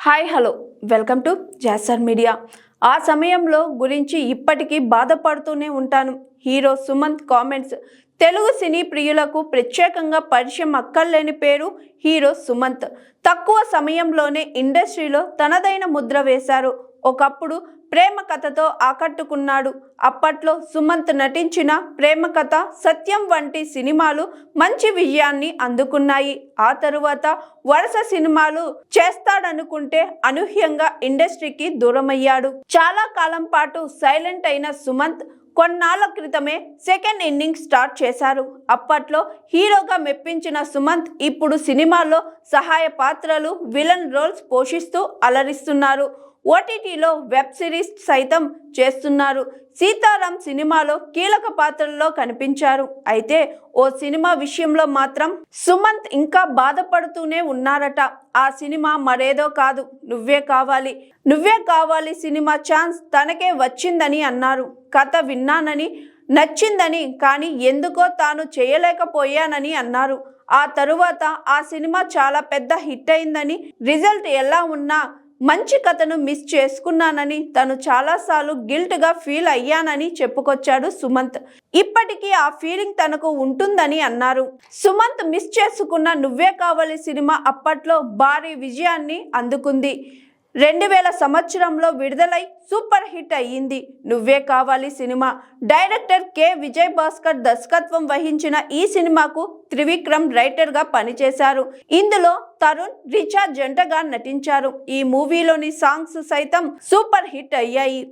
Hi hello welcome to Jasar media. ఆ సమయంలో గురించి ఇప్పటికీ బాధపడుతూనే ఉంటాను. Hero Sumanth comments. తెలుగు సినీ ప్రియులకు ప్రత్యేకంగా పరిచయం అక్కర్లేని పేరు హీరో సుమంత్. తక్కువ సమయంలోనే ఇండస్ట్రీలో తనదైన ముద్ర వేశారు. ఒకప్పుడు ప్రేమ కథతో ఆకట్టుకున్నాడు. అప్పట్లో సుమంత్ నటించిన ప్రేమ కథ, సత్యం వంటి సినిమాలు మంచి విజయాన్ని అందుకున్నాయి. ఆ తరువాత వరుస సినిమాలు చేస్తాడనుకుంటే అనూహ్యంగా ఇండస్ట్రీకి దూరమయ్యాడు. చాలా కాలం పాటు సైలెంట్ అయిన సుమంత్ కొన్నాళ్ల క్రితమే సెకండ్ ఇన్నింగ్స్ స్టార్ట్ చేశారు. అప్పట్లో హీరోగా మెప్పించిన సుమంత్ ఇప్పుడు సినిమాల్లో సహాయ పాత్రలు, విలన్ రోల్స్ పోషిస్తూ అలరిస్తున్నారు. ఓటీటీలో వెబ్ సిరీస్ సైతం చేస్తున్నారు. సీతారాం సినిమాలో కీలక పాత్రల్లో కనిపించారు. అయితే ఓ సినిమా విషయంలో మాత్రం సుమంత్ ఇంకా బాధపడుతూనే ఉన్నారట. ఆ సినిమా మరేదో కాదు, నువ్వే కావాలి. నువ్వే కావాలి సినిమా ఛాన్స్ తనకే వచ్చిందని అన్నారు. కథ విన్నానని, నచ్చిందని, కానీ ఎందుకో తాను చేయలేకపోయానని అన్నారు. ఆ తరువాత ఆ సినిమా చాలా పెద్ద హిట్ అయిందని, రిజల్ట్ ఎలా ఉన్నా మంచి కథను మిస్ చేసుకున్నానని, తను చాలాసార్లు గిల్ట్గా ఫీల్ అయ్యానని చెప్పుకొచ్చాడు సుమంత్. ఇప్పటికీ ఆ ఫీలింగ్ తనకు ఉంటుందని అన్నారు. సుమంత్ మిస్ చేసుకున్న నువ్వే కావాలి సినిమా అప్పట్లో భారీ విజయాన్ని అందుకుంది. 2000 సంవత్సరంలో విడుదలై సూపర్ హిట్ అయ్యింది. నువ్వే కావాలి cinema director K Vijay Bhaskar దర్శకత్వం వహించిన ఈ సినిమాకు త్రివిక్రమ్ రైటర్గా పనిచేశారు. ఇందులో తరుణ్, రిచా జంటగా నటించారు. ఈ మూవీలోని సాంగ్స్ సైతం సూపర్ హిట్ అయ్యాయి.